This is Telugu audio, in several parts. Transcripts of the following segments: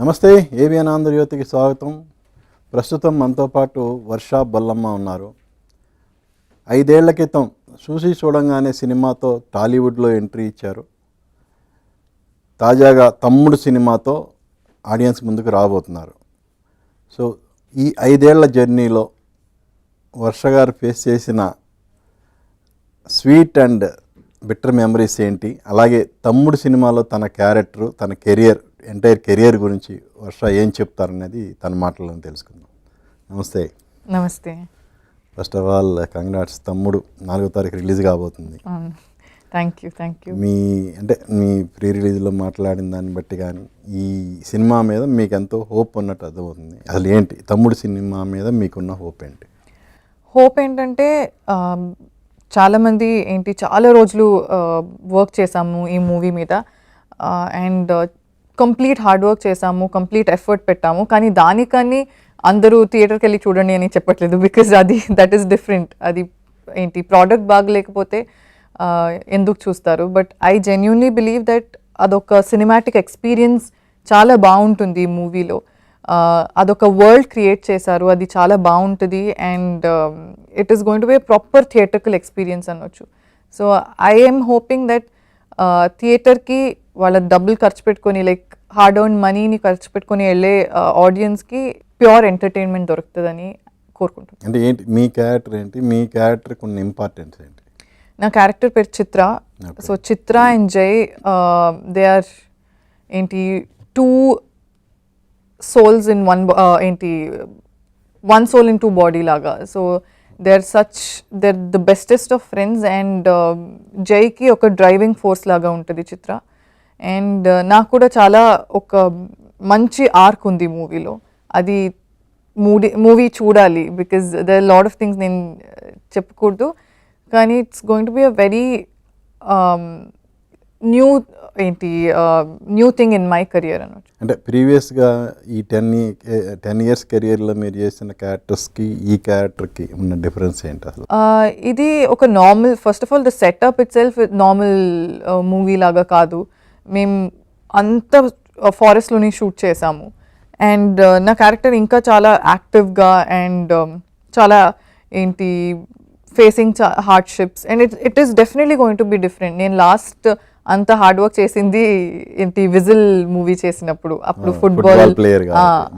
నమస్తే, ఏబిఎన్ ఆంధ్రజ్యోతికి స్వాగతం. ప్రస్తుతం మనతో పాటు వర్ష బొల్లమ్మ ఉన్నారు. 5 ఏళ్ల క్రితం చూసి చూడంగానే సినిమాతో టాలీవుడ్లో ఎంట్రీ ఇచ్చారు. తాజాగా తమ్ముడు సినిమాతో ఆడియన్స్ ముందుకు రాబోతున్నారు. సో ఈ 5 ఏళ్ల జర్నీలో వర్ష గారు ఫేస్ చేసిన స్వీట్ అండ్ బిట్టర్ మెమరీస్ ఏంటి, అలాగే తమ్ముడు సినిమాలో తన క్యారెక్టర్, తన ఎంటైర్ కెరియర్ గురించి వర్ష ఏం చెప్తారనేది తన మాటల్లో తెలుసుకుందాం. నమస్తే. నమస్తే. ఫస్ట్ ఆఫ్ ఆల్ కంగ్రాట్స్, తమ్ముడు 4వ తారీఖు రిలీజ్ కాబోతుంది. Thank you. మీ ప్రీ రిలీజ్లో మాట్లాడిన దాన్ని బట్టి కానీ ఈ సినిమా మీద మీకు ఎంతో హోప్ ఉన్నట్టు అర్థమవుతుంది. అసలు ఏంటి తమ్ముడు సినిమా మీద మీకున్న హోప్ ఏంటి? హోప్ ఏంటంటే చాలామంది చాలా రోజులు వర్క్ చేసాము ఈ మూవీ మీద అండ్ కంప్లీట్ హార్డ్ వర్క్ చేసాము, కంప్లీట్ ఎఫర్ట్ పెట్టాము. కానీ దానికని అందరూ థియేటర్కి వెళ్ళి చూడండి అని చెప్పట్లేదు, బికాజ్ దట్ ఈస్ డిఫరెంట్. అది ప్రోడక్ట్ బాగలేకపోతే ఎందుకు చూస్తారు? But I genuinely believe that అదొక సినిమాటిక్ ఎక్స్పీరియన్స్ చాలా బాగుంటుంది ఈ మూవీలో. అదొక వరల్డ్ క్రియేట్ చేశారు, అది చాలా బాగుంటుంది and it is going to B a proper theatrical experience అనొచ్చు. సో ఐఎమ్ హోపింగ్ దట్ థియేటర్కి వాళ్ళ డబ్బులు ఖర్చు పెట్టుకొని లైక్ హార్డ్ ఎర్న్ మనీని ఖర్చు పెట్టుకొని వెళ్ళే ఆడియన్స్కి ప్యూర్ ఎంటర్టైన్మెంట్ దొరుకుతుందని కోరుకుంటున్నాను. అంటే ఏంటి మీ క్యారెక్టర్ ఏంటి, మీ క్యారెక్టర్కి ఉన్న ఇంపార్టెన్స్ ఏంటి? నా క్యారెక్టర్ పేరు Chitra. So Chitra and Jai they are two souls in one soul in 2 body లాగా. So they're the bestest of friends and జైకి ఒక డ్రైవింగ్ ఫోర్స్ లాగా ఉంటుంది చిత్ర. అండ్ నాకు కూడా చాలా ఒక మంచి ఆర్క్ ఉంది మూవీలో. అది మూవీ చూడాలి, because there lot of things నేను చెప్పకూడదు, కానీ it's going to be a very new thing in my career అనొచ్చు. అంటే ప్రీవియస్గా ఈ 10 ఇయర్స్ కెరియర్లో మీరు చేసిన క్యారెక్టర్స్కి ఈ క్యారెక్టర్కి ఉన్న డిఫరెన్స్ ఏంటి అసలు? ఇది ఒక normal, first of all the setup it self normal movie లాగా కాదు. మేము అంత ఫారెస్ట్లోని షూట్ చేసాము అండ్ నా క్యారెక్టర్ ఇంకా చాలా యాక్టివ్గా అండ్ చాలా facing hardships and it is definitely going to be different. నేను లాస్ట్ అంత హార్డ్ వర్క్ చేసింది విజిల్ మూవీ చేసినప్పుడు, అప్పుడు ఫుట్బాల్ ప్లేయర్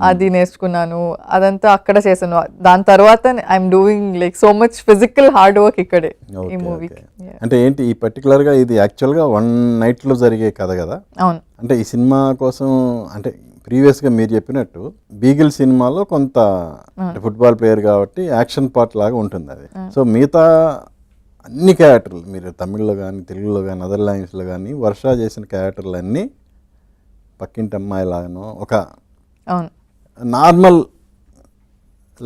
అది నేర్చుకున్నాను, అదంతా అక్కడ చేశాను. దాని తర్వాత I'm doing like so much physical hard work ఇక్కడే ఈ మూవీకి. అంటే ఏంటి ఈ పర్టికులర్గా ఇది యాక్చువల్గా 1 నైట్లో జరిగే కథ కదా? అవును. అంటే ఈ సినిమా కోసం అంటే ప్రీవియస్గా మీరు చెప్పినట్టు బీగిల్ సినిమాలో కొంత ఫుట్బాల్ ప్లేయర్ కాబట్టి యాక్షన్ పార్ట్ లాగా ఉంటుంది అది. సో మిగతా అన్ని క్యారెక్టర్లు మీరు తమిళ్లో కానీ తెలుగులో కానీ అదర్ లాంగ్వేజ్లో కానీ వర్ష చేసిన క్యారెక్టర్లు అన్నీ పక్కింటి అమ్మాయి లాగానో ఒక నార్మల్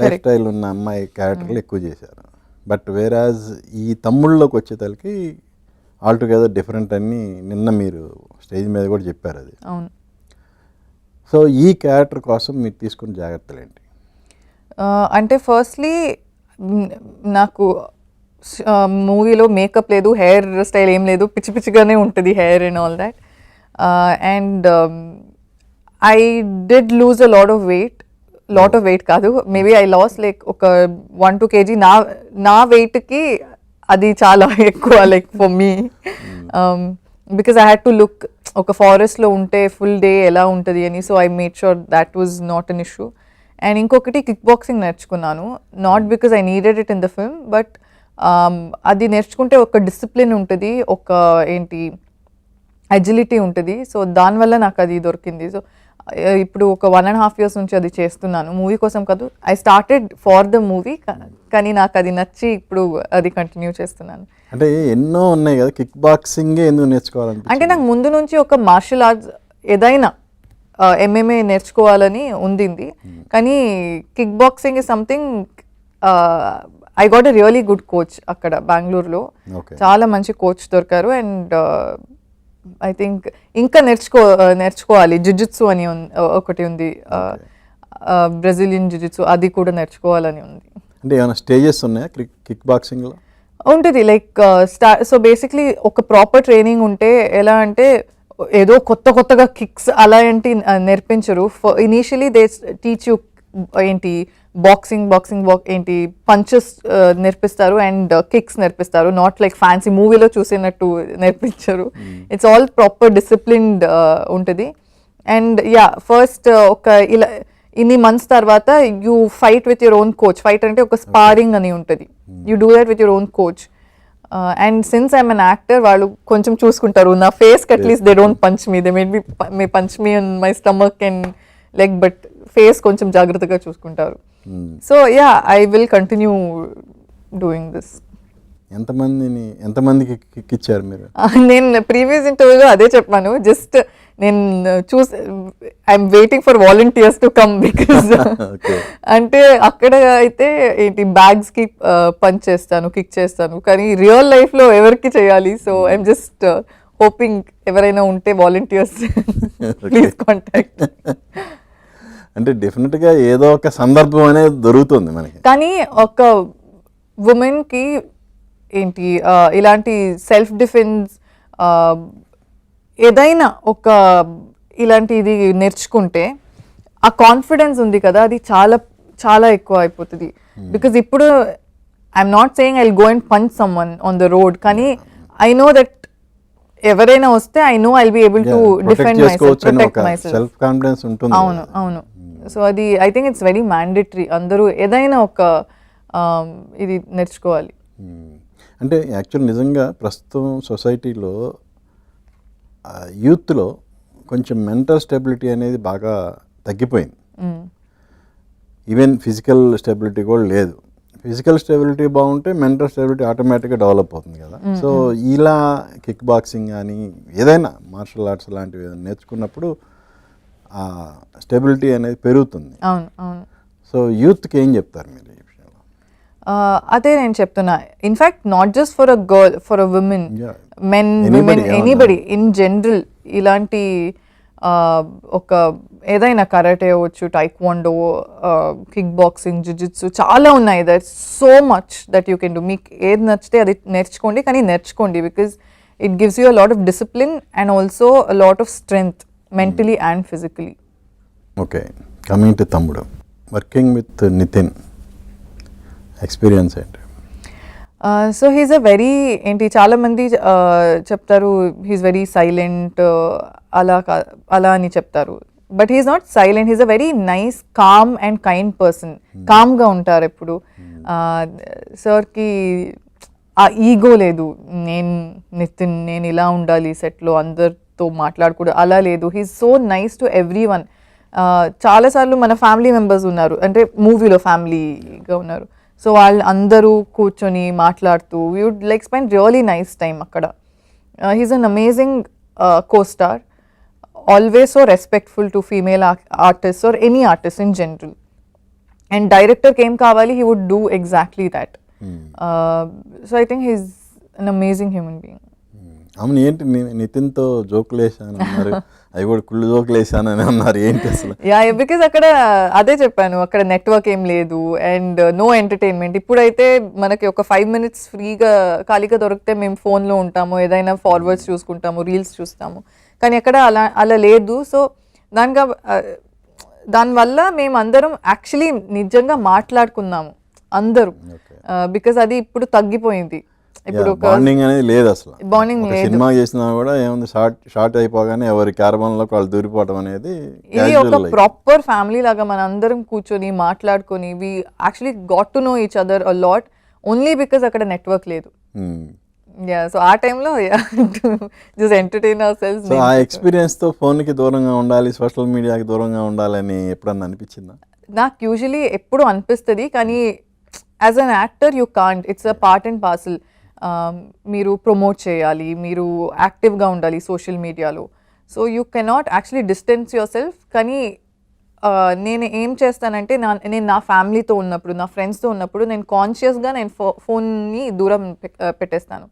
లైఫ్ స్టైల్ ఉన్న అమ్మాయి క్యారెక్టర్లు ఎక్కువ చేశారు. బట్ వేరాజ్ ఈ తమ్ముళ్ళలోకి వచ్చేసరికి ఆల్టుగెదర్ డిఫరెంట్ అని నిన్న మీరు స్టేజ్ మీద కూడా చెప్పారు అది. అవును. సో ఈ క్యారెక్టర్ కోసం మీరు తీసుకున్న జాగ్రత్తలు ఏంటి? అంటే ఫస్ట్లీ నాకు మూవీలో మేకప్ లేదు, హెయిర్ స్టైల్ ఏం లేదు, పిచ్చి పిచ్చిగానే ఉంటుంది hair and all that. And I did lose a lot of weight కాదు, మేబీ ఐ లాస్ లైక్ ఒక 1-2 kg. నా వెయిట్కి అది చాలా ఎక్కువ like for me, because I had to look ఒక ఫారెస్ట్లో ఉంటే ఫుల్ డే ఎలా ఉంటుంది అని. So I made sure that was not an issue. And ఇంకొకటి కిక్ బాక్సింగ్ నేర్చుకున్నాను, not because I needed it in the film, but అది నేర్చుకుంటే ఒక డిసిప్లిన్ ఉంటుంది, ఒక అజిలిటీ ఉంటుంది. సో దానివల్ల నాకు అది దొరికింది. సో ఇప్పుడు ఒక 1.5 years నుంచి అది చేస్తున్నాను, మూవీ కోసం కాదు. I started for the movie, కానీ నాకు అది నచ్చి ఇప్పుడు అది కంటిన్యూ చేస్తున్నాను. అంటే ఎన్నో ఉన్నాయి కదా, కిక్ బాక్సింగే ఎందుకు నేర్చుకోవాలంటే? అంటే నాకు ముందు నుంచి ఒక మార్షల్ ఆర్ట్స్ ఏదైనా MMA నేర్చుకోవాలని ఉండింది, కానీ kick boxing is something I got a really good coach అక్కడ బెంగళూరులో. చాలా మంచి కోచ్ దొరికారు అండ్ ఐ థింక్ ఇంకా నేర్చుకోవాలి. జుజుత్సు అని ఒకటి ఉంది, బ్రెజిలియన్ జుజుత్సు, అది కూడా నేర్చుకోవాలని ఉంది. అంటే ఏమైనా స్టేజెస్ ఉన్నాయా కిక్ బాక్సింగ్లో? ఉంటుంది లైక్ సో బేసిక్లీ ఒక ప్రాపర్ ట్రైనింగ్ ఉంటే ఎలా అంటే ఏదో కొత్తగా కిక్స్ అలా ఏంటి నేర్పించరు. ఇనీషియలీ దే టీచ్ యూ ఏంటి బాక్సింగ్ ఏంటి పంచెస్ నేర్పిస్తారు అండ్ కిక్స్ నేర్పిస్తారు. నాట్ లైక్ ఫ్యాన్సీ మూవీలో చూసినట్టు నేర్పించరు. ఇట్స్ ఆల్ ప్రాపర్ డిసిప్లిన్డ్ ఉంటుంది. అండ్ ఫస్ట్ ఒక ఇలా ఇన్ని మంత్స్ తర్వాత you fight with your own coach. Fight అంటే ఒక స్పారింగ్ అని ఉంటుంది. You do that with your own coach. And since I'm an actor, వాళ్ళు కొంచెం చూసుకుంటారు నా ఫేస్కి. At least they don't punch me, they may punch me on my stomach and leg, but face కొంచెం జాగ్రత్తగా చూసుకుంటారు. So I will continue doing this. ఎంతమందికి కిక్ ఇచ్చారు మీరు? నేను ప్రీవియస్ ఇంటర్వ్యూలో అదే చెప్పాను. జస్ట్ నేను I'm waiting for volunteers to come, because అంటే అక్కడ అయితే ఏంటి బ్యాగ్స్ కి పంచ్ చేస్తాను, కిక్ చేస్తాను, కానీ రియల్ లైఫ్ లో ఎవరికి చేయాలి? సో ఐఎమ్ జస్ట్ హోపింగ్ ఎవరైనా ఉంటే వాలంటీర్స్ ప్లీజ్ కాంటాక్ట్. అంటే డెఫినెట్గా ఏదో ఒక సందర్భం అనేది దొరుకుతుంది మనకి. కానీ ఒక ఉమెన్కి ఏంటి ఇలాంటి సెల్ఫ్ డిఫెన్స్ ఏదైనా ఒక ఇలాంటి ఇది నేర్చుకుంటే ఆ కాన్ఫిడెన్స్ ఉంది కదా, అది చాలా చాలా ఎక్కువ అయిపోతుంది. బికాజ్ ఇప్పుడు I'm not saying I will go and punch someone on the road, కానీ ఐ నో దట్ ఎవరైనా వస్తే I know I will be able to defend my self, protect my self. Self confidence ఉంటుంది. అవును. సో అది I think it's very mandatory. అందరూ ఏదైనా ఒక ఇది నేర్చుకోవాలి. అంటే యాక్చువల్ నిజంగా ప్రస్తుతం సొసైటీలో యూత్లో కొంచెం మెంటల్ స్టెబిలిటీ అనేది బాగా తగ్గిపోయింది. ఈవెన్ ఫిజికల్ స్టెబిలిటీ కూడా లేదు. ఫిజికల్ స్టెబిలిటీ బాగుంటే మెంటల్ స్టెబిలిటీ ఆటోమేటిక్గా డెవలప్ అవుతుంది కదా. సో ఇలా కిక్ బాక్సింగ్ కానీ ఏదైనా మార్షల్ ఆర్ట్స్ లాంటివి నేర్చుకున్నప్పుడు ఆ స్టెబిలిటీ అనేది పెరుగుతుంది. అవును. సో యూత్కి ఏం చెప్తారు మీరు ఈ విషయంలో? అదే నేను చెప్తున్నా. In fact not just for a girl, for a women, men, women, anybody in general ఇలాంటి ఒక ఏదైనా కరాటే అవ్వచ్చు, టైక్వాండో, కిక్ బాక్సింగ్, జిజిట్సు, చాలా ఉన్నాయి. That so much that you can do. మీకు ఏది నచ్చితే అది నేర్చుకోండి, కానీ నేర్చుకోండి because it gives you a lot of discipline and also a lot of strength mentally and physically. Okay, coming to తమ్ముడు, వర్కింగ్ విత్ నితిన్ ఎక్స్పీరియన్స్ ఏంటి? సో హీస్ అ వెరీ ఏంటి చాలా మంది చెప్తారు హీస్ వెరీ సైలెంట్ అలా అని చెప్తారు. But he's not silent, he's a very nice, calm and kind person. కామ్గా ఉంటారు ఎప్పుడు. సార్కి ఆ ఈగో లేదు, నితిన్ నేను ఇలా ఉండాలి సెట్లో, అందరితో మాట్లాడకూడదు అలా లేదు. He's so nice to every one. చాలాసార్లు మన ఫ్యామిలీ మెంబర్స్ ఉన్నారు, అంటే మూవీలో ఫ్యామిలీగా ఉన్నారు. సో వాళ్ళు అందరూ కూర్చొని మాట్లాడుతూ we would like spend really nice time అక్కడ. He's an amazing co-star, always so respectful to female artists or any artist in general. And director came kavali, he would do exactly that. So I think he's an amazing human being. అవును, ఏంటి నితిన్తో జోకులు వేసాను అన్నారు, అవి కూడా కుళ్ళు జోకులు వేసాను అని అన్నారు, ఏంటి అసలు? బికాజ్ అక్కడ అదే చెప్పాను, అక్కడ నెట్వర్క్ ఏం లేదు అండ్ నో ఎంటర్టైన్మెంట్. ఇప్పుడైతే మనకి ఒక 5 minutes ఫ్రీగా ఖాళీగా దొరికితే మేము ఫోన్లో ఉంటాము, ఏదైనా ఫార్వర్డ్స్ చూసుకుంటాము, రీల్స్ చూస్తాము, కానీ అక్కడ అలా లేదు. సో దానివల్ల మేము అందరం యాక్చువల్లీ నిజంగా మాట్లాడుకున్నాము అందరూ, బికాజ్ అది ఇప్పుడు తగ్గిపోయింది. ఇప్పుడు బాండింగ్ అనేది లేదు అసలు. బాండింగ్ లేదు. సినిమా చేసినా కూడా ఏముంది, షార్ట్ అయిపోగానే ఎవరి క్యారవాన్లోకి వాళ్ళు దూరిపోవడం అనేది. ఇది ఒక ప్రాపర్ ఫ్యామిలీ లాగా మన అందరం కూర్చొని మాట్లాడుకొని we actually got to know each other a lot only because అక్కడ నెట్వర్క్ లేదు. సో ఆ టైంలో just entertain our selves. So ఆ ఎక్స్పీరియన్స్ తో ఫోన్ కి దూరంగా ఉండాలి, సోషల్ మీడియాకి దూరంగా ఉండాలని ఎప్పుడన్నా అనిపించిందా? నాకు యూజువలీ ఎప్పుడు అనిపిస్తుంది, కానీ as an actor you can't, it's a part and parcel. మీరు ప్రమోట్ చేయాలి, మీరు యాక్టివ్గా ఉండాలి సోషల్ మీడియాలో. So you cannot actually distance your self. కానీ నేను ఏం చేస్తానంటే నేను నా ఫ్యామిలీతో ఉన్నప్పుడు, నా ఫ్రెండ్స్తో ఉన్నప్పుడు నేను కాన్షియస్గా నేను ఫోన్ని దూరం పెట్టేస్తాను.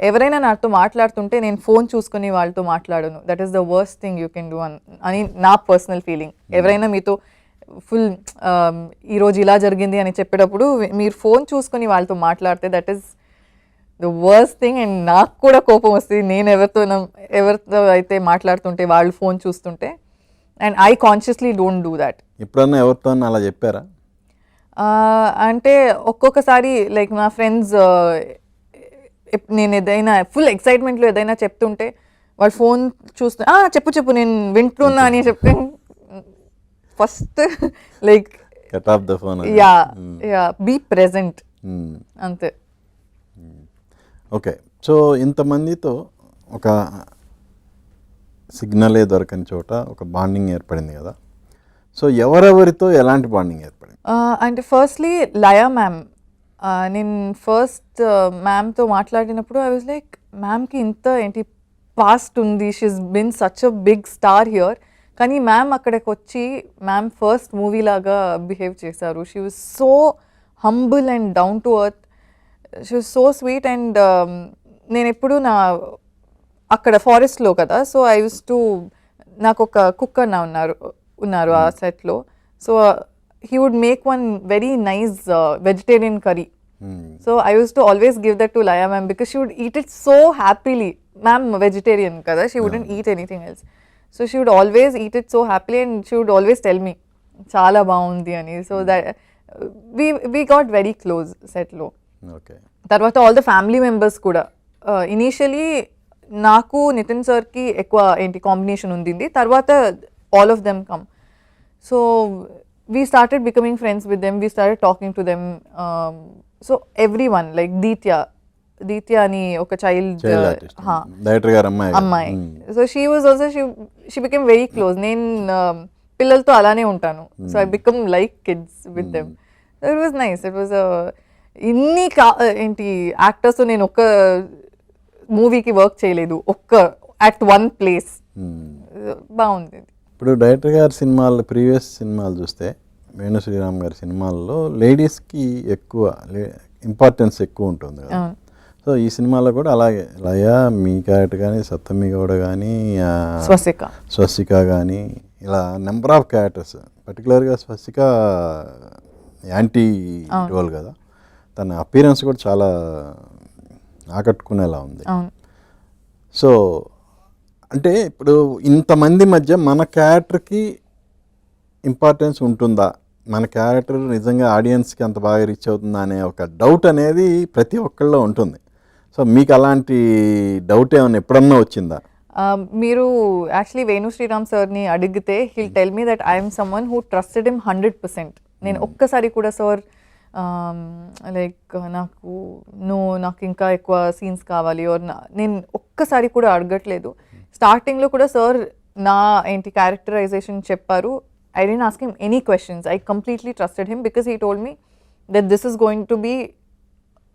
ఎవరైనా నాతో మాట్లాడుతుంటే నేను ఫోన్ చూసుకుని వాళ్ళతో మాట్లాడను. That is the worst thing you can do అని నా పర్సనల్ ఫీలింగ్. ఎవరైనా మీతో ఫుల్ ఈరోజు ఇలా జరిగింది అని చెప్పేటప్పుడు మీరు ఫోన్ చూసుకొని వాళ్ళతో మాట్లాడితే that is the worst thing. And నాకు కూడా కోపం వస్తుంది నేను ఎవరితో అయితే మాట్లాడుతుంటే వాళ్ళు ఫోన్ చూస్తుంటే. And I consciously don't do that. ఎప్పుడన్నా ఎవరితో అలా చెప్పారా? అంటే ఒక్కొక్కసారి లైక్ నా ఫ్రెండ్స్ నేను ఏదైనా ఫుల్ ఎక్సైట్మెంట్లో ఏదైనా చెప్తుంటే వాళ్ళు ఫోన్ చూస్తే చెప్పు నేను వింటున్నా అని చెప్తే first like cut off the phone. Yeah be present అంతే. ఓకే, సో ఇంతమందితో ఒక సిగ్నలే దొరకని చోట ఒక బాండింగ్ ఏర్పడింది కదా. సో ఎవరెవరితో ఎలాంటి బాండింగ్ ఏర్పడింది? అంటే ఫస్ట్లీ లయా మ్యామ్. నేను ఫస్ట్ మ్యామ్తో మాట్లాడినప్పుడు ఐ వాజ్ లైక్ మ్యామ్కి ఇంత ఏంటి పాస్ట్ ఉంది, she's been such a big star here. కానీ మ్యామ్ అక్కడికి వచ్చి మ్యామ్ ఫస్ట్ మూవీ లాగా బిహేవ్ చేశారు. She was so humble and down to earth. She was so sweet. And నేను ఎప్పుడు అక్కడ ఫారెస్ట్లో కదా, సో ఐ యూస్ టు నాకు ఒక కుక్ అన్న ఉన్నారు ఆ సెట్లో. So he would make one very nice vegetarian curry. So I used to always give that to Laya ma'am because she would eat it so happily. Ma'am vegetarian kada, she wouldn't eat anything else. So she would always eat it so happily and she would always tell me chala baagundi ani. So that we got very close set lo. Okay. Tarvata all the family members kuda initially నాకు నితిన్ సార్కి ఎక్కువ ఏంటి కాంబినేషన్ ఉంది. తర్వాత all of them come. So we started becoming friends with them. We started talking to them. So everyone like Ditya ani oka child artist, director garu అమ్మాయి. So she was also she became very close. నేను పిల్లలతో అలానే ఉంటాను. So I become like kids with them. So it was nice. It was ఇన్ని ఏంటి యాక్టర్స్ నేను ఒక్క మూవీకి వర్క్ చేయలేదు, ఒక్క అట్ వన్ ప్లేస్. బాగుంది. ఇప్పుడు డైరెక్టర్ గారి సినిమాలు ప్రీవియస్ సినిమాలు చూస్తే వేణు శ్రీరామ్ గారి సినిమాల్లో లేడీస్కి ఎక్కువ ఇంపార్టెన్స్ ఎక్కువ ఉంటుంది కదా. సో ఈ సినిమాలో కూడా అలాగే లయా, మీ క్యారెక్టర్ కానీ, సప్తమి గౌడ కానీ, స్వస్తిక కానీ, ఇలా నెంబర్ ఆఫ్ క్యారెక్టర్స్. పర్టికులర్గా స్వస్తిక యాంటీ రోల్ కదా, తన అపీరెన్స్ కూడా చాలా ఆకట్టుకునేలా ఉంది. సో అంటే ఇప్పుడు ఇంతమంది మధ్య మన క్యారెక్టర్కి ఇంపార్టెన్స్ ఉంటుందా, మన క్యారెక్టర్ నిజంగా ఆడియన్స్కి అంత బాగా రీచ్ అవుతుందా అనే ఒక డౌట్ అనేది ప్రతి ఒక్కళ్ళలో ఉంటుంది. సో మీకు అలాంటి డౌట్ ఏమైనా ఎప్పుడన్నా వచ్చిందా? మీరు యాక్చువల్లీ వేణు శ్రీరామ్ సార్ని అడిగితే heal tell me that I'm someone who trusted him 100%. నేను ఒక్కసారి కూడా సార్ లైక్ నాకు ఇంకా ఎక్కువ సీన్స్ కావాలి నేను ఒక్కసారి కూడా అడగట్లేదు. స్టార్టింగ్లో కూడా సార్ నా ఏంటి క్యారెక్టరైజేషన్ చెప్పారు. I didn't ask him any questions. I completely trusted him because he told me that this is going to be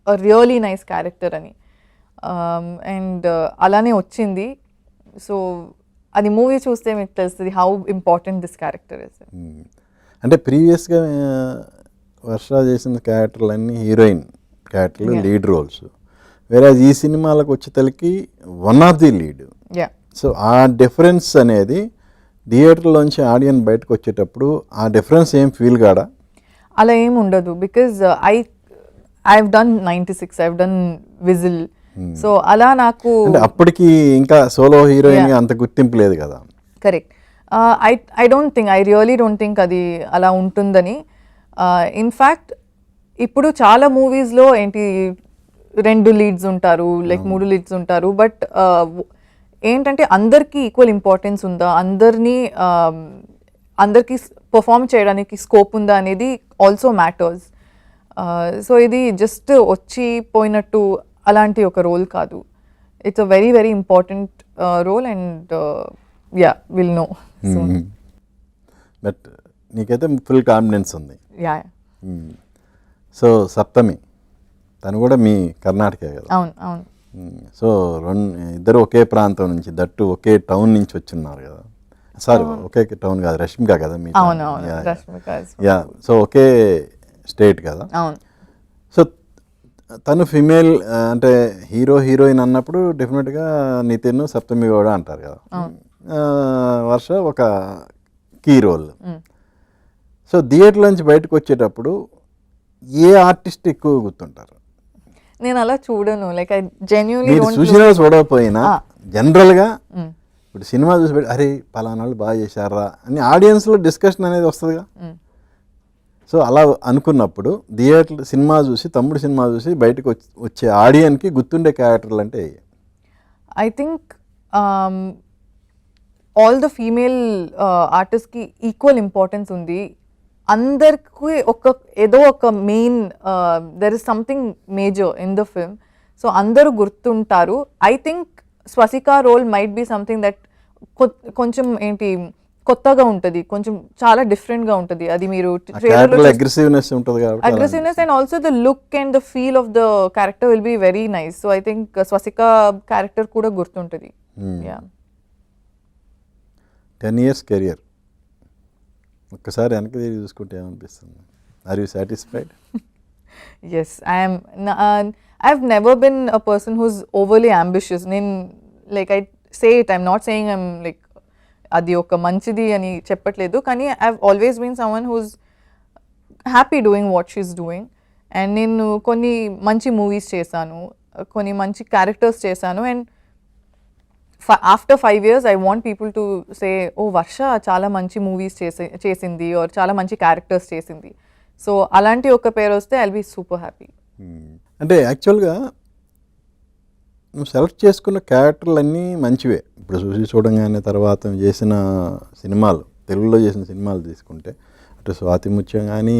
a really nice character ani. And alane ochindi. So adi movie chuste meeku telustundi how important this character is. అంటే ప్రీవియస్గా వర్ష చేసిన క్యారెక్టర్లన్నీ హీరోయిన్ క్యారెక్టర్లు, లీడ్ రోల్స్. వేరే ఈ సినిమాలకు వచ్చేసరికి one of the lead. So ఆ డిఫరెన్స్ అనేది థియేటర్లోంచి ఆడియన్ బయటకు వచ్చేటప్పుడు ఆ డిఫరెన్స్ ఏం ఫీల్ కాడా? అలా ఏం ఉండదు. Because I have done 96, I have done whistle. So అలా నాకు అప్పటికి ఇంకా సోలో హీరోయిన్ అంత గుర్తింపు లేదు కదా. Correct. I don't think, I really don't think అది అలా ఉంటుందని. ఇన్ఫ్యాక్ట్ ఇప్పుడు చాలా మూవీస్లో ఏంటి 2 లీడ్స్ ఉంటారు, లైక్ 3 లీడ్స్ ఉంటారు. బట్ ఏంటంటే అందరికీ ఈక్వల్ ఇంపార్టెన్స్ ఉందా, అందరికీ పర్ఫామ్ చేయడానికి స్కోప్ ఉందా అనేది ఆల్సో మ్యాటర్స్. సో ఇది జస్ట్ వచ్చి పోయినట్టు అలాంటి ఒక రోల్ కాదు. It's a very very important role and yeah will know soon. But నీకైతే ఫుల్ కాన్ఫిడెన్స్ ఉంది. యా. సో సప్తమి తను కూడా మీ కర్ణాటకే కదా? అవును అవును. సో ఇద్దరు ఒకే ప్రాంతం నుంచి, దట్టు ఒకే టౌన్ నుంచి వచ్చిన్నారు కదా. సారీ, ఒకే టౌన్ కాదు, రష్మిక కదా మీ? యా. సో ఒకే స్టేట్ కదా. సో తను ఫిమేల్ అంటే హీరో హీరోయిన్ అన్నప్పుడు డెఫినెట్గా నితిన్, సప్తమి గౌడ అంటారు కదా. వర్ష ఒక కీ రోల్. సో థియేటర్ నుంచి బయటకు వచ్చేటప్పుడు ఏ ఆర్టిస్ట్ ఎక్కువ గుర్తుంటారు? నేను అలా చూడను, లైక్ ఐ జెన్యూన్లీ మీరు చూసినా చూడకపోయినా జనరల్గా ఇప్పుడు సినిమా చూసి పెట్టి అరే పలానా వాళ్ళు బాగా చేశారా అని ఆడియన్స్లో డిస్కషన్ అనేది వస్తుందిగా. సో అలా అనుకున్నప్పుడు థియేటర్ సినిమా చూసి తమ్ముడు సినిమా చూసి బయటకు వచ్చే ఆడియన్కి గుర్తుండే క్యారెక్టర్లు అంటే I think all the female ఆర్టిస్ట్కి ఈక్వల్ ఇంపార్టెన్స్ ఉంది. అందరికి ఏదో ఒక main there is something major in the film, so అందరూ గుర్తుంటారు. I think Swasika role might be something that కొంచెం ఏంటి కొత్తగా ఉంటుంది, కొంచెం చాలా డిఫరెంట్గా ఉంటుంది. అది మీరు అగ్రెసివ్నెస్ ఉంటుంది కాబట్టి aggressiveness and also the look and the feel of the character will be very nice. So I think Swasika character కూడా గుర్తుంటుంది. 10 years కెరియర్ ఒక్కసారి వెనక్కి తిరిగి చూసుకుంటే ఏమనిపిస్తుంది? Are you satisfied? Yes, I've never been a person who's overly ambitious. Like I say it, I'm not saying I'm like అది ఒక మంచిది అని చెప్పట్లేదు, కానీ I've always been someone who's happy doing what she's doing. And నేను కొన్ని మంచి మూవీస్ చేశాను, కొన్ని మంచి క్యారెక్టర్స్ చేశాను. And after 5 years I want people to say, ఓ వర్ష చాలా మంచి మూవీస్ చేసింది ఆర్ చాలా మంచి క్యారెక్టర్స్ చేసింది. సో అలాంటి ఒక పేరు వస్తే ఐల్ బీ సూపర్ హ్యాపీ. అంటే యాక్చువల్గా నువ్వు సెలెక్ట్ చేసుకున్న క్యారెక్టర్లు అన్నీ మంచివే. ఇప్పుడు చూసి చూడంగానే తర్వాత చేసిన సినిమాలు, తెలుగులో చేసిన సినిమాలు తీసుకుంటే అటు స్వాతి ముత్యం కానీ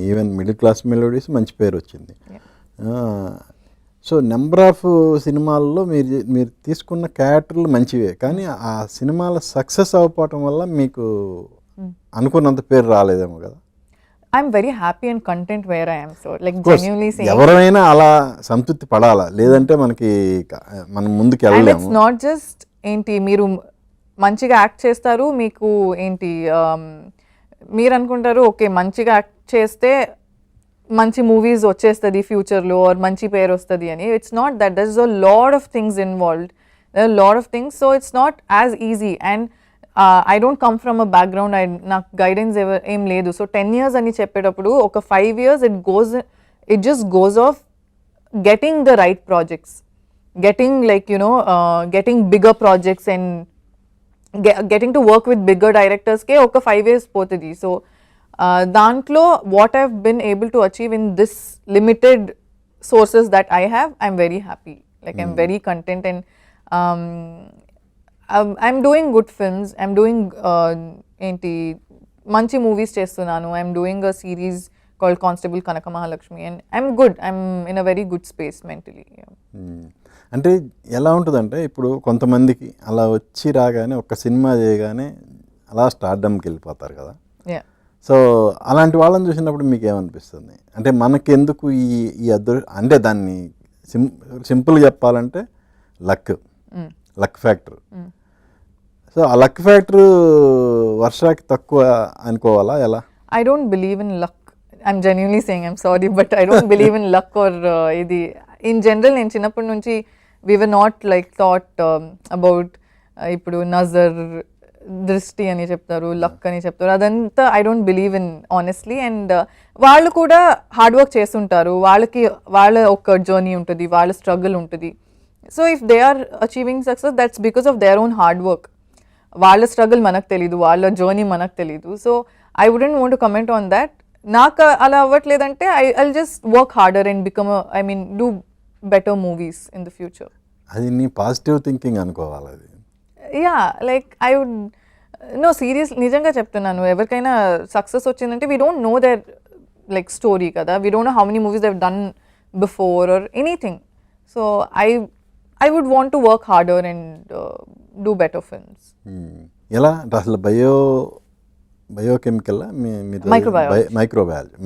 ఈవెన్ మిడిల్ క్లాస్ మెలోడీస్ మంచి పేరు వచ్చింది. సో నెంబర్ ఆఫ్ సినిమాల్లో మీరు తీసుకున్న క్యారెక్టర్లు మంచివే, కానీ ఆ సినిమాల సక్సెస్ అవ్వకపోవటం వల్ల మీకు అనుకున్నంత పేరు రాలేదేమో కదా. I'm very happy and content where I am. So like genuinely saying, ఎవరైనా అలా సంతృప్తి పడాలా, లేదంటే మనకి మనం ముందుకు వెళ్ళలేము. And it's not just ఏంటి మీరు మంచిగా యాక్ట్ చేస్తారు, మీకు ఏంటి మీరు అనుకుంటారు ఓకే మంచిగా యాక్ట్ చేస్తే మంచి మూవీస్ వచ్చేస్తుంది ఫ్యూచర్లో ఆర్ మంచి పేరు వస్తుంది అని. It's not that. There is a lot of things involved, there are lot of things. So it's not as easy. And I don't come from a background, నాకు గైడెన్స్ ఏం లేదు. సో 10 years అని చెప్పేటప్పుడు ఒక 5 years it just goes off getting the right projects, getting like getting bigger projects and getting to work with bigger directors ke oka 5 years potadi. So dantlo what I've been able to achieve in this limited sources that I have, I'm very happy. Like I'm very content, and I'm doing good films. I'm doing enti manchi movies chestunanu. I'm doing a series called Constable Kanaka Mahalakshmi, and I'm good. I'm in a very good space mentally. అంటే ఎలా ఉంటుందంటే ఇప్పుడు కొంతమందికి అలా వచ్చి రాగానే ఒక సినిమా చేయగానే అలా స్టార్డమ్కి వెళ్ళిపోతారు కదా. సో అలాంటి వాళ్ళని చూసినప్పుడు మీకు ఏమనిపిస్తుంది? అంటే మనకెందుకు ఈ అంటే దాన్ని సింపుల్గా చెప్పాలంటే లక్ ఫ్యాక్టర్. సో ఆ లక్ ఫ్యాక్టర్ వర్షాకి తక్కువ అనుకోవాలా ఎలా? I don't believe in luck. I'm genuinely saying, I'm sorry, but I don't believe in luck or ఇది. In general, నేను చిన్నప్పటి నుంచి we were not like taught about ఇప్పుడు నజర్, దృష్టి అని చెప్తారు, లక్ అని చెప్తారు. అదంతా I don't believe in honestly. And వాళ్ళు కూడా హార్డ్ వర్క్ చేస్తుంటారు, వాళ్ళ ఒక జర్నీ ఉంటుంది, వాళ్ళ స్ట్రగుల్ ఉంటుంది. So if they are achieving success, that's because of their own hard work. వాళ్ళ స్ట్రగుల్ మనకు తెలీదు, వాళ్ళ జర్నీ మనకు తెలీదు. So I wouldn't want to comment on that. నాకు అలా అవ్వట్లేదంటే I'll just work harder and become do better movies in the future. అది నీ పాజిటివ్ థింకింగ్ అనుకోవాలి అది. Yeah, like I would no serious, నిజంగా చెప్తున్నాను. ఎవరికైనా సక్సెస్ వచ్చిందంటే we don't know their like story కదా. We don't know how many movies they done before or anything. So I would want to work harder and do better films. ఎలా అంటే అసలు బయోకెమికల్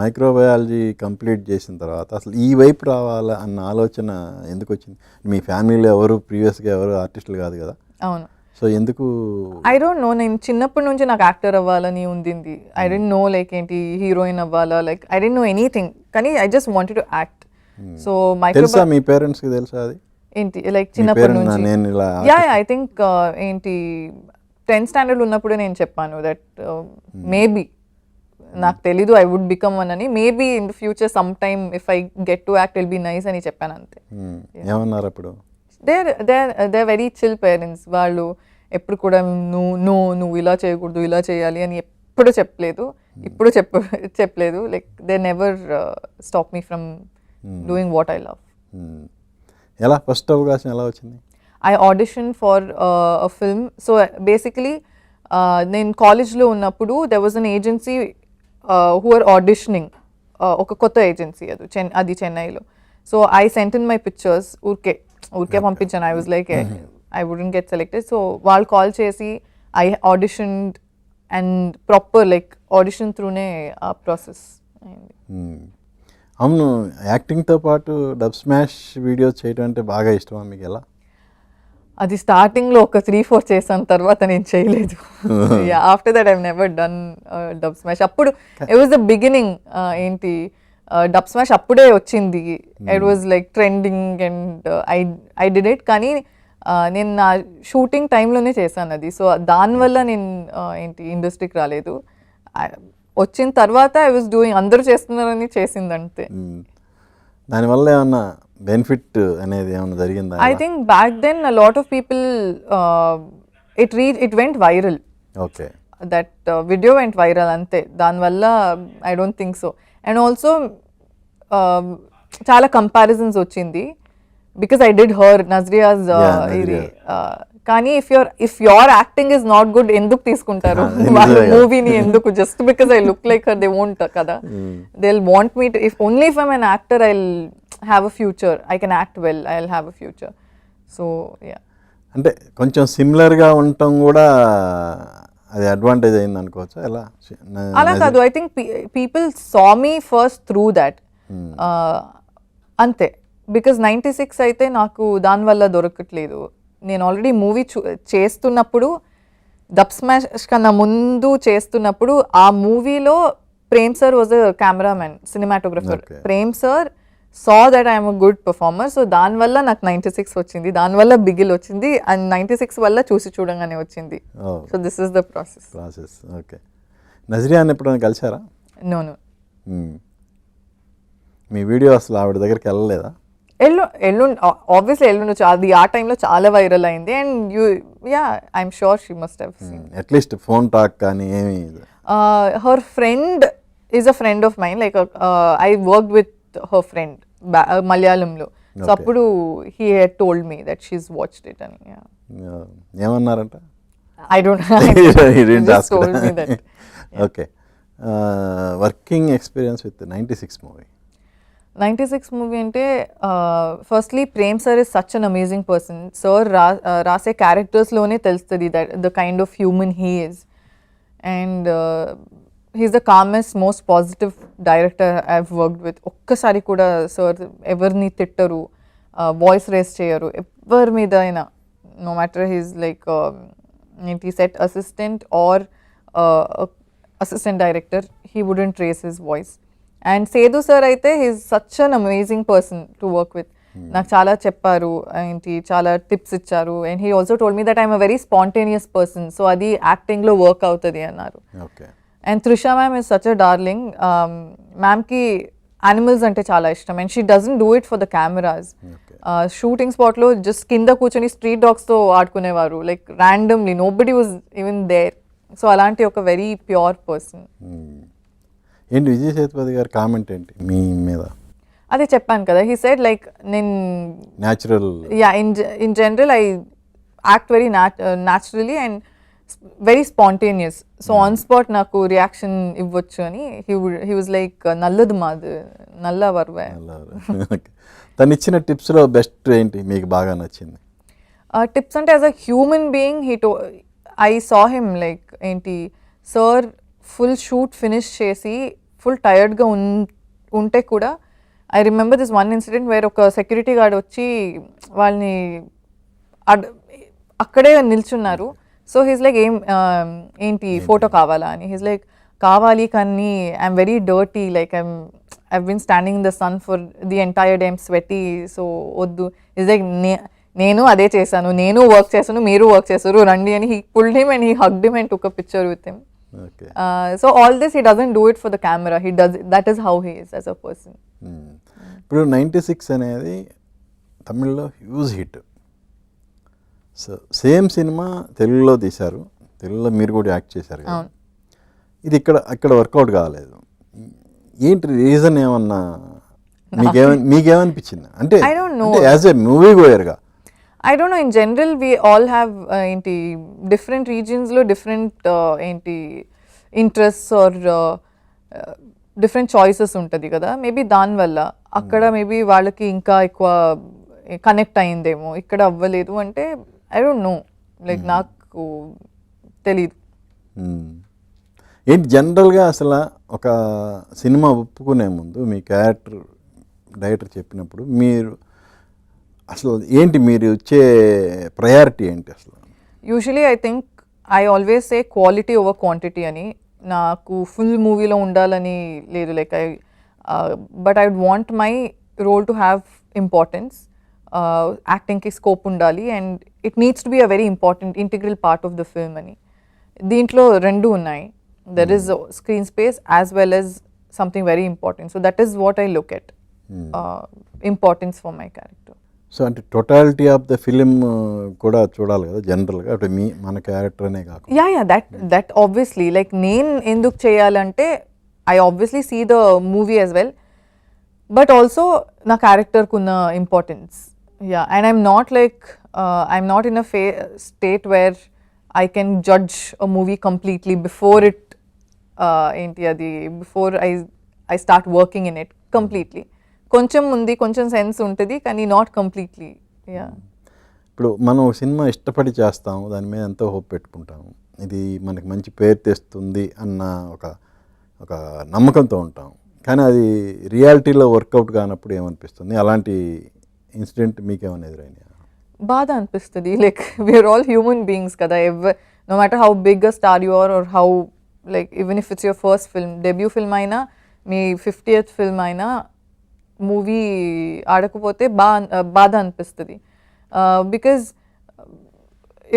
మైక్రోబయాలజీ కంప్లీట్ చేసిన తర్వాత అసలు ఈ వైపు రావాలా అన్న ఆలోచన ఎందుకు వచ్చింది? మీ ఫ్యామిలీలో ఎవరు ప్రీవియస్గా ఎవరు ఆర్టిస్టులు కాదు కదా. అవును. సో ఎందుకు? I don't know. నేను చిన్నప్పటి నుంచి నాకు యాక్టర్ అవ్వాలని ఉంది. ఐ డోంట్ నో లైక్ ఏంటి హీరోయిన్ అవ్వాలా, like I don't know anything, కానీ I just wanted to act. So తెలుసా మీ పేరెంట్స్కి? తెలుసా అది ఏంటి లైక్ చిన్నప్పటి నుంచి? యా, ఐ థింక్ ఏంటి 10th standard ఉన్నప్పుడే నేను చెప్పాను దట్ మేబీ నాకు తెలీదు ఐ వుడ్ బికమ్ వన్ అని, maybe in the future some time if I get to act will be nice అని చెప్పాను అంతే. ఏమన్నారు అప్పుడు? They very chill parents. వాళ్ళు ఎప్పుడు కూడా నువ్వు ఇలా చేయకూడదు, ఇలా చేయాలి అని ఎప్పుడు చెప్పలేదు, ఇప్పుడు చెప్పలేదు. Like they never stop me from doing what I love. ఎలా ఫస్ట్ అవకాశం ఎలా వచ్చింది? I auditioned for a film. So basically, నేను కాలేజ్లో ఉన్నప్పుడు there was an agency who were auditioning. ఒక కొత్త ఏజెన్సీ అది చెన్నైలో. So I sent in my pictures, ఊరికే పంపించాను. I was like I wouldn't get selected. So వాళ్ళు కాల్ చేసి I auditioned and proper like audition త్రూనే ఆ ప్రాసెస్ అయింది. అవును, యాక్టింగ్తో పాటు డబ్ స్మాష్ వీడియోస్ చేయడం అంటే బాగా ఇష్టమా మీకు? ఎలా? అది స్టార్టింగ్లో ఒక 3-4 చేశాను, తర్వాత నేను చేయలేదు. After that I never done dub smash. అప్పుడు ఇట్ వాజ్ ద బిగినింగ్. ఏంటి డబ్ స్మాష్ అప్పుడే వచ్చింది. It was like trending and I did it. కానీ నేను నా షూటింగ్ టైంలోనే చేశాను అది. సో దానివల్ల నేను ఏంటి ఇండస్ట్రీకి రాలేదు. వచ్చిన తర్వాత ఐ వాజ్ డూయింగ్, అందరూ చేస్తున్నారని చేసింది అంతే. దానివల్ల ఏమన్నా బెనిఫిట్ అనేది ఏమైనా జరిగిందా? I think back then a lot of people it went viral. Okay. That video went viral ante. Danvalla I don't think so. And also చాలా comparisons వచ్చింది because I did her Nazriya's ఇది. కానీ if your acting is not good, ఎందుకు తీసుకుంటారు వాళ్ళ మూవీని? ఎందుకు? just because I look like her they won't కదా. They'll want me to, if I'm an actor I'll have a future, I can act well, I'll have a future. So yeah, అంటే కొంచెం సిమిలర్గా ఉండటం కూడా అది అడ్వాంటేజ్ అయింది అనుకోవచ్చు. ఎలా? అలా కాదు, I think people saw me first through that అంతే. బికాజ్ 96 అయితే నాకు దానివల్ల దొరకట్లేదు. నేను ఆల్రెడీ మూవీ చేస్తున్నప్పుడు, డబ్ స్మాష్ కన్నా ముందు చేస్తున్నప్పుడు, ఆ మూవీలో Prem sir was a cameraman, cinematographer. Prem sir saw that I am a good performer. So దానివల్ల నాకు 96 వచ్చింది, దానివల్ల బిగిల్ వచ్చింది, అండ్ 96 వల్ల చూసి చూడంగానే వచ్చింది. So this is the process. Okay. నజ్రియాని ఎప్పుడైనా కలిసారా? నో. మీ వీడియో అసలు ఆవిడ దగ్గరికి వెళ్ళలేదా? ఆబ్వియస్లీ ఎల్లుండొచ్చు. అది ఆ టైంలో చాలా వైరల్ అయింది. And I'm sure she must have seen. At least phone talk కానీ ఏమి? Her friend is a friend of mine. Like I worked with her friend మలయాళంలో. సో అప్పుడు he had told me that she's watched it అని. ఏమన్నారంట? I don't know. He just told me that. Okay. Working experience with the 96 movie. 96 movie అంటే firstly Prem sir is such an amazing person. Sir రాసే క్యారెక్టర్స్లోనే తెలుస్తుంది that the kind of human he is. And he's the calmest, most positive director I've worked with. ఒక్కసారి కూడా సార్ ఎవరిని తిట్టరు, వాయిస్ రేస్ చేయరు ఎవరి మీద అయినా. నో మ్యాటర్ హీస్ లైక్ ఏంటి set assistant or assistant director, he wouldn't raise his voice. And Sethu sir అయితే he's such an amazing person to work with. నాకు చాలా చెప్పారు, ఏంటి చాలా టిప్స్ ఇచ్చారు. And he also told me that I'm a very spontaneous person, so అది యాక్టింగ్లో వర్క్ అవుతుంది అన్నారు. And Trisha ma'am is such a darling. మ్యామ్కి యానిమల్స్ అంటే చాలా ఇష్టం. And she doesn't do it for the cameras. Shooting స్పాట్లో జస్ట్ కింద కూర్చొని స్ట్రీట్ డాగ్స్తో ఆడుకునేవారు, like randomly, nobody was even there. So అలాంటి ఒక వెరీ ప్యూర్ పర్సన్. ఏంటి విజయ్ సేతుపతి గారి కామెంట్ ఏంటి మీ మీద? అదే చెప్పాను కదా, హీ సెడ్ లైక్ నేను natural, in general I act very naturally and very spontaneous. So on spot నాకు రియాక్షన్ ఇవ్వచ్చు అని. హీ వాజ్ లైక్ నల్లదు మాది నల్ల వర్వే. తను ఇచ్చిన టిప్స్లో బెస్ట్ ఏంటి మీకు బాగా నచ్చింది? టిప్స్ అంటే as a human being I saw him like ఏంటి సార్ ఫుల్ షూట్ ఫినిష్ చేసి ఫుల్ టయర్డ్గా ఉంటే కూడా, I remember this one incident where ఒక సెక్యూరిటీ గార్డ్ వచ్చి వాళ్ళని అక్కడే నిల్చున్నారు. సో హీస్ లైక్ ఏంటి ఫోటో కావాలా అని. హీస్ లైక్ కావాలి కానీ I'm very dirty, like I've been standing in the sun for the entire day, I'm sweaty, so వద్దు. ఈజ్ లైక్ నేను అదే చేశాను, నేను వర్క్ చేశాను, మీరు వర్క్ చేశారు, రండి అని. He pulled him and he hugged him and took a picture with him. Okay. So all this he doesn't do it for the camera. He does that is how he is as a person. ఇప్పుడు 96 అనేది తమిళ్లో huge hit. So same cinema తెలుగులో తీశారు, తెలుగులో మీరు కూడా యాక్ట్ చేశారు కదా. ఇది ఇక్కడ వర్కౌట్ కాలేదు. ఏంటి రీజన్ ఏమన్నా మీకేమనిపించింది అంటే I don't know. As a movie గోయర్గా? I don't know. In general, we all have different regions lo different interests or different choices untadi kada. Maybe dan valla akkada maybe వాళ్ళకి ఇంకా ఎక్కువ కనెక్ట్ అయిందేమో, ఇక్కడ అవ్వలేదు అంటే ఐ డోంట్ నో, లైక్ నాకు తెలీదు. ఏంటి జనరల్గా అసలు ఒక సినిమా ఒప్పుకునే ముందు మీ క్యారెక్టర్ డైరెక్టర్ చెప్పినప్పుడు మీరు అసలు ఏంటి మీరు ఇచ్చే ప్రయారిటీ ఏంటి అసలు? Usually I think I always say quality over quantity అని. నాకు ఫుల్ మూవీలో ఉండాలని లేదు, like but I want my role to have importance, యాక్టింగ్కి స్కోప్ ఉండాలి and it needs to be a very important integral part of the film అని. దీంట్లో రెండు ఉన్నాయి, there is screen space as well as something very important. So that is what I look at, importance for my character. So అంటే టోటాలిటీ ఆఫ్ ద ఫిలిం కూడా చూడాలి కదా జనరల్గా, అంటే మన క్యారెక్టర్ అనే కాకుండా. యా దట్ ఆబ్వియస్లీ, లైక్ నేను ఎందుకు చేయాలంటే I obviously see the movie as well, but also నా క్యారెక్టర్కి ఉన్న importance. Yeah, and I'm not in a state where I can judge a movie completely before it before I start working in it completely. కొంచెం ఉంది, కొంచెం సెన్స్ ఉంటుంది, కానీ నాట్ కంప్లీట్లీ. యా, ఇప్పుడు మనం ఒక సినిమా ఇష్టపడి చేస్తాము, దాని మీద ఎంతో హోప్ పెట్టుకుంటాము, ఇది మనకి మంచి పేరు తెస్తుంది అన్న ఒక నమ్మకంతో ఉంటాం, కానీ అది రియాలిటీలో వర్కౌట్ కానప్పుడు ఏమనిపిస్తుంది? అలాంటి ఇన్సిడెంట్ మీకేమైనా ఎదురైనా? బాధ అనిపిస్తుంది. Like we're all human beings కదా. No matter how big a star you are, or how like even if it's your first film, debut film అయినా, మీ 50th ఫిల్మ్ అయినా, మూవీ ఆడకపోతే బాధ అనిపిస్తుంది. Because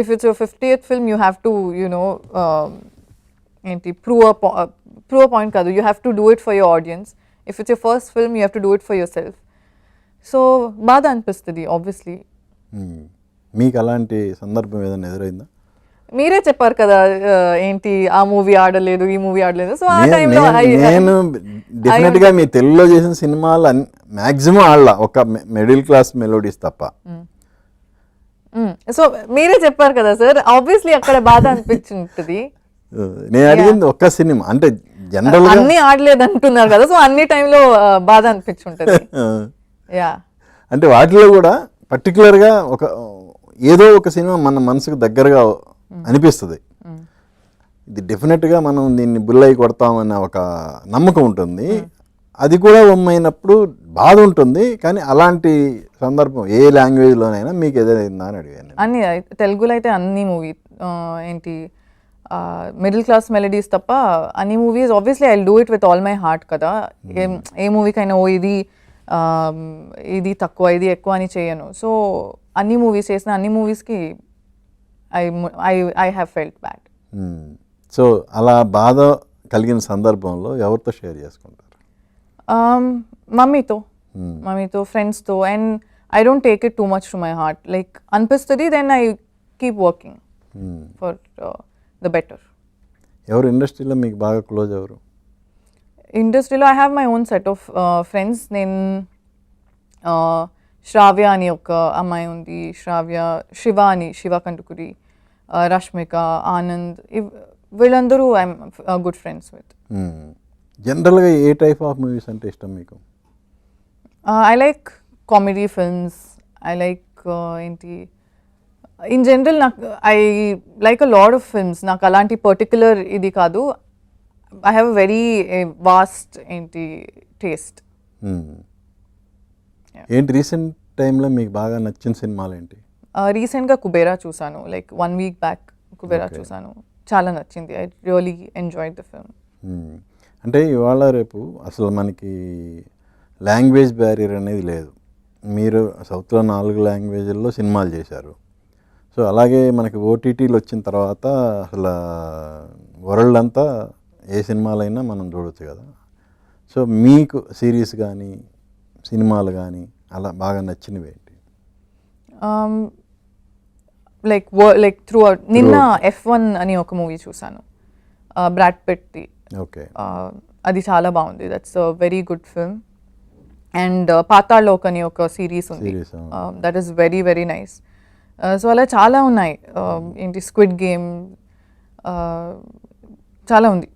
if it's your 50th film you have to prove a point కాదు, you have to do it for your audience. If it's your first film you have to do it for your self. So బాధ అనిపిస్తుంది ఆబ్వియస్లీ. మీకు అలాంటి సందర్భం ఏదైనా ఎదురైందా? మీరే చెప్పారు కదా, ఆ మూవీ ఆడలేదు, ఈ మూవీ ఆడలేదు. సో ఆ టైంలో నేను డెఫినెట్గా మీ తెలుగులో చేసిన సినిమాలు మ్యాక్సిమం ఆడలా, ఒక మిడిల్ క్లాస్ మెలోడీస్ తప్ప. సో మీరే చెప్పారు కదా సార్, ఆబ్వియస్లీ అక్కడ బాధ అనిపించుంటుంది. నేను అడిగింది ఒక్క సినిమా, అంటే జనరల్ అన్ని ఆడలేదు అంటున్నారు కదా, సో అన్ని టైంలో బాధ అనిపించుంటుంది. యా, అంటే వాటిలో కూడా పర్టికులర్గా ఏదో ఒక సినిమా మన మనసుకు దగ్గరగా అనిపిస్తుంది, ఇది డెఫినెట్గా మనం దీన్ని బుల్లయి కొడతామన్న ఒక నమ్మకం ఉంటుంది. అది కూడా అయినప్పుడు బాధ ఉంటుంది, కానీ అలాంటి సందర్భం ఏ లాంగ్వేజ్లోనైనా మీకు ఎదురైందా అని అడిగాను. అన్ని తెలుగులో అయితే అన్ని మూవీ మిడిల్ క్లాస్ మెలడీస్ తప్ప అన్ని movies obviously I do it with all my heart కదా. ఏ మూవీకైనా ఇది తక్కువ, ఇది ఎక్కువ అని చేయను. సో అన్ని మూవీస్ చేసిన అన్ని మూవీస్కి I have felt bad. So అలా బాధ కలిగిన సందర్భంలో ఎవరితో షేర్ చేసుకుంటారు? మమ్మీతో, ఫ్రెండ్స్తో. And I don't take it too much to my heart. Like అనిపిస్తుంది, then I keep working for the better. ఎవరు ఇండస్ట్రీలో మీకు బాగా క్లోజ్ ఎవరు? ఇండస్ట్రీలో I have my own set of friends. నేను శ్రావ్య అని ఒక అమ్మాయి ఉంది, శివ అని, శివ కంటుకురి, రష్మిక, ఆనంద్, వీళ్ళందరూ ఐఎమ్ గుడ్ ఫ్రెండ్స్ విత్. జనరల్గా ఏ టైప్ ఆఫ్ మూవీస్ అంటే ఇష్టం మీకు? I like comedy films. I like in general నాకు I like a lot of films. నాకు అలాంటి పర్టికులర్ ఇది కాదు. I have a very vast taste. ఏంటి రీసెంట్ టైంలో మీకు బాగా నచ్చిన సినిమాలు ఏంటి? రీసెంట్గా కుబేరా చూసాను, లైక్ 1 week బ్యాక్ కుబేరా చూసాను, చాలా నచ్చింది. I really enjoyed the film. అంటే ఇవాళ రేపు అసలు మనకి లాంగ్వేజ్ బ్యారియర్ అనేది లేదు. మీరు సౌత్లో 4 లాంగ్వేజ్ల్లో సినిమాలు చేశారు. సో అలాగే మనకి ఓటీటీలు వచ్చిన తర్వాత అసలు వరల్డ్ అంతా ఏ సినిమాలైనా మనం చూడొచ్చు కదా. సో మీకు సిరీస్ కానీ సినిమాలు కానీ అలా బాగా నచ్చినవి ఏంటి? లైక్ త్రూ అవుట్ నిన్న F1 అని ఒక మూవీ చూసాను, బ్రాడ్ పిట్ది. ఓకే, అది చాలా బాగుంది. That's a very good film. And Paatal Lok అని ఒక సిరీస్ ఉంది, that is very very nice. So అలా చాలా ఉన్నాయి. ఏంటి స్క్విడ్ గేమ్, చాలా ఉంది.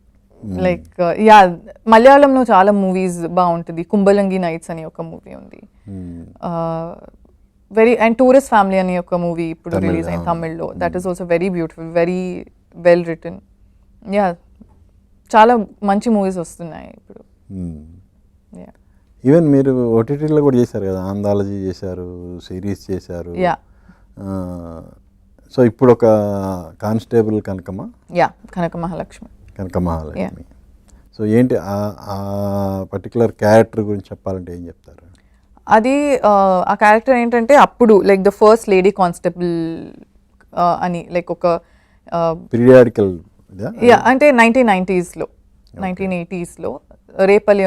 లైక్ యా, మలయాళంలో చాలా మూవీస్ బాగుంటుంది. కుంభలంగి నైట్స్ అని ఒక మూవీ ఉంది. వెరీ అండ్ టూరిస్ట్ ఫ్యామిలీ అని ఒక మూవీ ఇప్పుడు రిలీజ్ అయింది తమిళ్లో. That is also very beautiful, very well written. Yeah, చాలా మంచి మూవీస్ వస్తున్నాయి ఇప్పుడు. ఈవెన్ మీరు ఓటీటీలో కూడా చేశారు కదా, ఆంథాలజీ చేశారు, సిరీస్ చేశారు. యా, సో ఇప్పుడు ఒక కానిస్టేబుల్ కనకమ్మ, యా, కనక మహాలక్ష్మి. సో ఏంటి ఆ పర్టికులర్ క్యారెక్టర్ గురించి చెప్పాలంటే ఏం చెప్తారు? అది ఆ క్యారెక్టర్ ఏంటంటే అప్పుడు like the first lady constable అని లైక్ ఒక పీరియాడికల్ అంటే 1990s, 1980s రేపల్లి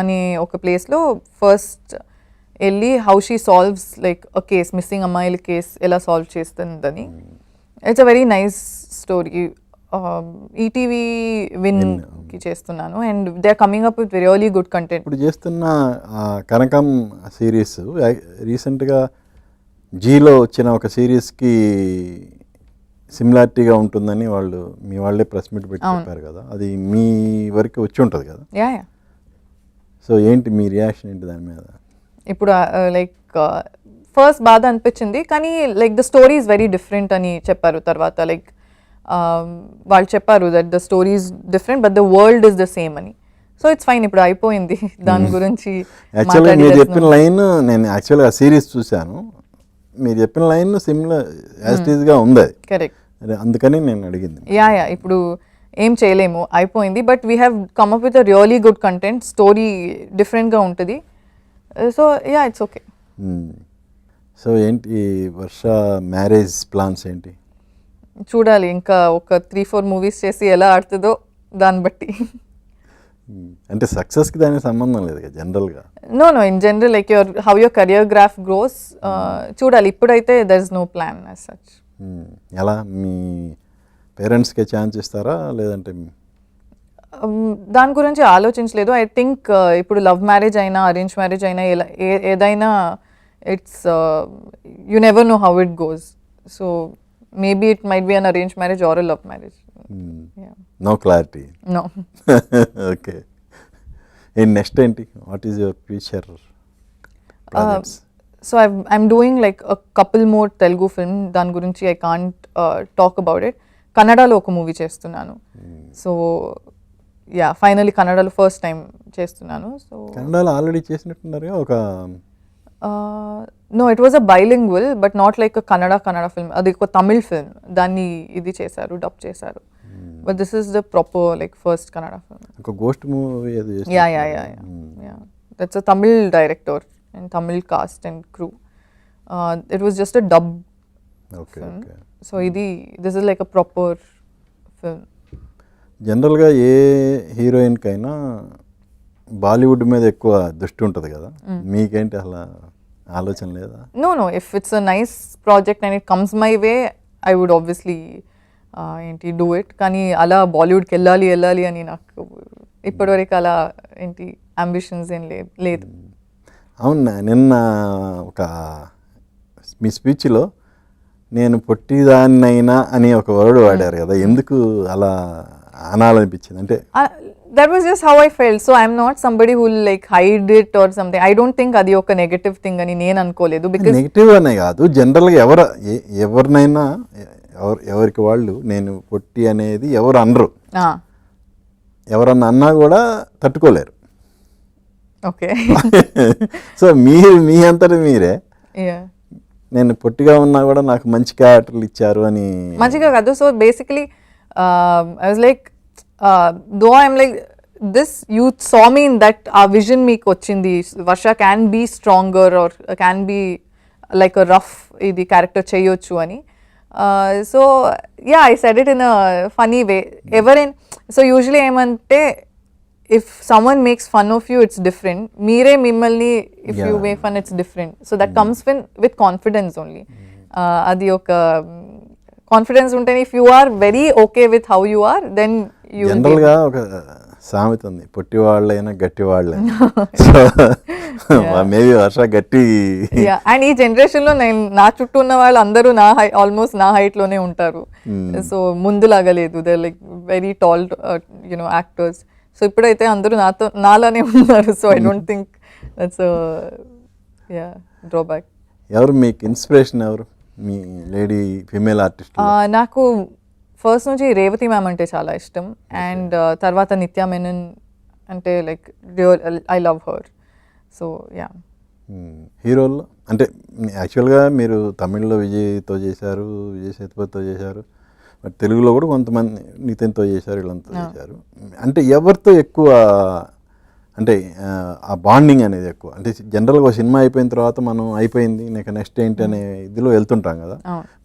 అని ఒక ప్లేస్లో ఫస్ట్ వెళ్ళి how she solves like a case, missing అమ్మాయిల కేస్ ఎలా సాల్వ్ చేస్తుందని. It's a very nice story. ETV విన్కి చేస్తున్నాను and they are coming up with really good content. ఇప్పుడు చేస్తున్న కనకం సిరీస్ రీసెంట్గా జీలో వచ్చిన ఒక సిరీస్కి సిమిలారిటీగా ఉంటుందని మీ వాళ్ళే ప్రెస్ మీట్ పెట్టి చెప్పారు కదా, అది మీ వరకు వచ్చి ఉంటుంది కదా. Yeah yeah. సో ఏంటి మీ రియాక్షన్ ఏంటి దాని మీద? ఇప్పుడు లైక్ ఫస్ట్ బాధ అనిపించింది, కానీ like the story is very different అని చెప్పారు తర్వాత. లైక్ వాళ్ళు చెప్పారు that the story is different but the world is the same అని. సో ఇట్స్ ఫైన్, ఇప్పుడు అయిపోయింది దాని గురించి. యాక్చువల్గా మీరు చెప్పిన లైన్, నేను యాక్చువల్గా ఆ సిరీస్ చూశాను, మీరు చెప్పిన లైన్ సిమిలర్ యాజ్ ఇట్ ఈస్గా ఉంది అది. కరెక్ట్, అందుకని నేను అడిగింది. యా యా, ఇప్పుడు ఏం చేయలేము, అయిపోయింది. But we have come up with a really good content, story డిఫరెంట్గా ఉంటుంది. So yeah, it's okay. So ఏంటి వర్ష మ్యారేజ్ ప్లాన్స్ ఏంటి? చూడాలి, ఇంకా ఒక 3-4 మూవీస్ చేసి ఎలా ఆడుతుందో దాన్ని బట్టి. అంటే సక్సెస్కి దానికి సంబంధం లేదు కదా జనరల్గా. No in general like how your career graph grows చూడాలి. ఇప్పుడైతే there is no plan as such. ఎలా మీ పేరెంట్స్కి ఛాన్స్ ఇస్తారా లేదంటే? దాని గురించి ఆలోచించలేదు. ఐ థింక్ ఇప్పుడు లవ్ మ్యారేజ్ అయినా అరేంజ్ మ్యారేజ్ అయినా ఏదైనా it's you never know how it goes. So maybe it might be an arranged marriage or a love marriage. Yeah. No clarity. No. Okay. And next enti, what is your future projects? So I'm doing like a couple more Telugu film. Dan gurinchi I can't talk about it. Kannada lo oka movie chestunnanu. So yeah, finally Kannada lo first time chestunnanu. So Kannada lo already chesinattunnaru oka no, it was a bilingual but not like a Kannada film. అది ఒక తమిళ్ ఫిల్మ్, దాన్ని ఇది చేశారు, డబ్ చేశారు. But this is the proper like first Kannada film. ఒక గోస్ట్ మూవీ అది చేశారు. Yeah. That's a Tamil director and Tamil cast and crew. It was just a dub film. So this is like a proper film. జనరల్గా ఏ హీరోయిన్ కైనా బాలీవుడ్ మీద ఎక్కువ దృష్టి ఉంటుంది కదా, మీకేంటి అసలు ఆలోచన లేదా? No, if it's a nice project and it comes my way, I would obviously ఏంటి డూ ఇట్. కానీ అలా బాలీవుడ్కి వెళ్ళాలి అని నాకు ఇప్పటివరకు అలా ఏంటి అంబిషన్స్ ఏం లేదు. అవును, నిన్న ఒక మీ స్పీచ్లో నేను పొట్టిదాన్నైనా అని ఒక వర్డ్ వాడారు కదా, ఎందుకు అలా అనాలనిపించింది? అంటే that was just how I felt. So I'm not somebody who will like hide it or something. I don't think అది ఒక నెగటివ్ థింగ్ అని నేను అనుకోలేదు. బికాజ్ నెగటివ్ అనే కాదు, జనరల్గా ఎవరినైనా ఎవరికి వాళ్ళు నేను పొట్టి అనేది ఎవరు అనరు, ఎవరన్నా అన్నా కూడా తట్టుకోలేరు. ఓకే. సో మీ అంతటి మీరే నేను పొట్టిగా ఉన్నా కూడా నాకు మంచి క్యారెక్టర్లు ఇచ్చారు అని. మంచిగా కాదు. So basically I was like though I'm like this, you saw me in that vision meeku ochindi, Varsha can be stronger or can be like a rough idi character cheyochu ani. So yeah I said it in a funny way so usually ఏమంటే if someone makes fun of you, it's different. Mere mimmalni, if you make fun, it's different. So that comes with confidence only. Adi oka confidence unteni, if you are very okay with how you are, then you general గా ఒక సామెత ఉంది, పొట్టి వాళ్ళైనా గట్టి వాళ్ళైనా. సో మేబీ వర్ష గట్టి. అండ్ ఈ జనరేషన్ లో నా చుట్టూ ఉన్న వాళ్ళు అందరూ ఆల్మోస్ట్ నా హైట్ లోనే ఉంటారు. సో ముందులాగా లేదు, they like very tall actors. So ఇప్పుడైతే అందరూ నాలానే ఉన్నారు. So I don't think that's drawback. ఎవరు మీకు ఇన్స్పిరేషన్, ఎవరు మీ లేడీ ఫీమేల్ ఆర్టిస్ట్? నాకు ఫస్ట్ నుంచి రేవతి మ్యామ్ అంటే చాలా ఇష్టం. అండ్ తర్వాత నిత్యా మెనన్ అంటే like I love her. So yeah. హీరోల్లో అంటే యాక్చువల్గా మీరు తమిళ్లో విజయ్తో చేశారు, విజయ్ సేతుపతితో చేశారు, బట్ తెలుగులో కూడా కొంతమంది నితిన్తో చేశారు, వీళ్ళంతా చేశారు. అంటే ఎవరితో ఎక్కువ అంటే ఆ బాండింగ్ అనేది ఎక్కువ? అంటే జనరల్గా ఒక సినిమా అయిపోయిన తర్వాత మనం అయిపోయింది నెక్స్ట్ ఏంటి అనే ఇదిలో వెళ్తుంటాం కదా,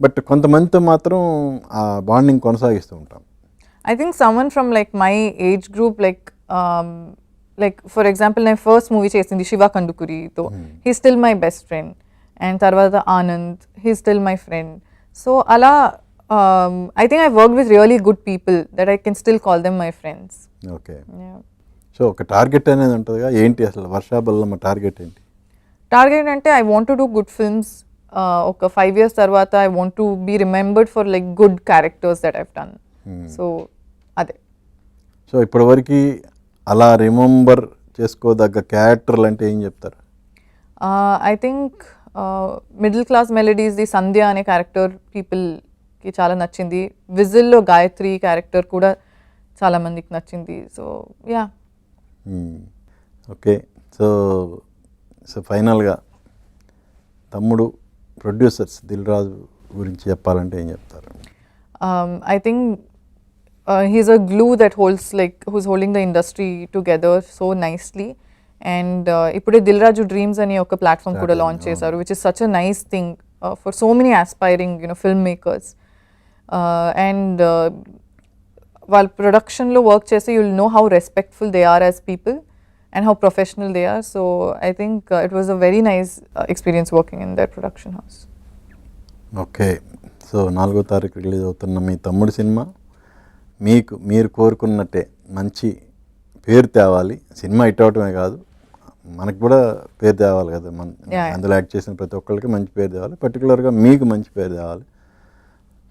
బట్ కొంతమందితో మాత్రం ఆ బాండింగ్ కొనసాగిస్తూ ఉంటాం. I think someone from like my age group, like for example నేను ఫస్ట్ మూవీ చేసింది శివ కందుకూరితో, he still my best friend. And తర్వాత Anand, he still my friend. So అలా I think I've worked with really good people that I can still call them my friends. Okay. So ఒక టార్గెట్ అనేది ఉంటుందిగా, ఏంటి అసలు వర్షా బల్లమ్మ టార్గెట్ ఏంటి? టార్గెట్ అంటే I want to do good films. ఒక 5 years తర్వాత I want to be remembered for like good characters that I've done. So అదే. సో ఇప్పటివరకు అలా రిమెంబర్ చేసుకోదగ్గ క్యారెక్టర్లు అంటే ఏం చెప్తారు? I think middle class melodies the Sandhya అనే క్యారెక్టర్ పీపుల్కి చాలా నచ్చింది. విజిల్లో గాయత్రి క్యారెక్టర్ కూడా చాలా మందికి నచ్చింది. So yeah. ఓకే. సో ఫైనల్గా తమ్ముడు ప్రొడ్యూసర్స్ దిల్ రాజు గురించి చెప్పాలంటే ఏం చెప్తారు? I think he's a glue that holds who's holding the industry together so nicely. And ipude Dil Raju Dreams ani oka platform kuda launch chesaru, which is such a nice thing for so many aspiring filmmakers. And while production lo work chese, you'll know how respectful they are as people and how professional they are. So I think it was a very nice experience working in their production house. Okay. So 4వ తారీఖు రిలీజ్ అవుతున్న మీ తమ్ముడు సినిమా మీరు కోరుకున్నట్టే మంచి పేరు తేవాలి. సినిమా హిట్ అవటమే కాదు, మనకు కూడా పేరు తేవాలి కదా, అందులో యాక్ట్ చేసిన ప్రతి ఒక్కరికి మంచి పేరు తేవాలి, పర్టికులర్గా మీకు మంచి పేరు తేవాలి.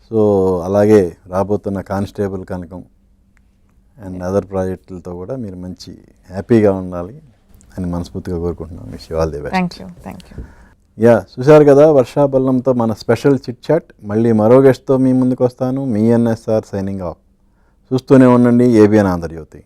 సో అలాగే రాబోతున్న కానిస్టేబుల్ కనకం అండ్ అదర్ ప్రాజెక్టులతో కూడా మీరు మంచి హ్యాపీగా ఉండాలి అని మనస్ఫూర్తిగా కోరుకుంటున్నాను. Wish you all the best. Thank you. Yeah, చూశారు కదా వర్షా బల్లంతో మన స్పెషల్ చిట్ చాట్. మళ్ళీ మరో గెస్ట్తో మీ ముందుకు వస్తాను. మీ ఎన్ఎస్ఆర్ సైనింగ్ ఆఫ్. చూస్తూనే ఉండండి ఏబిఎన్ ఆంధ్రజ్యోతి.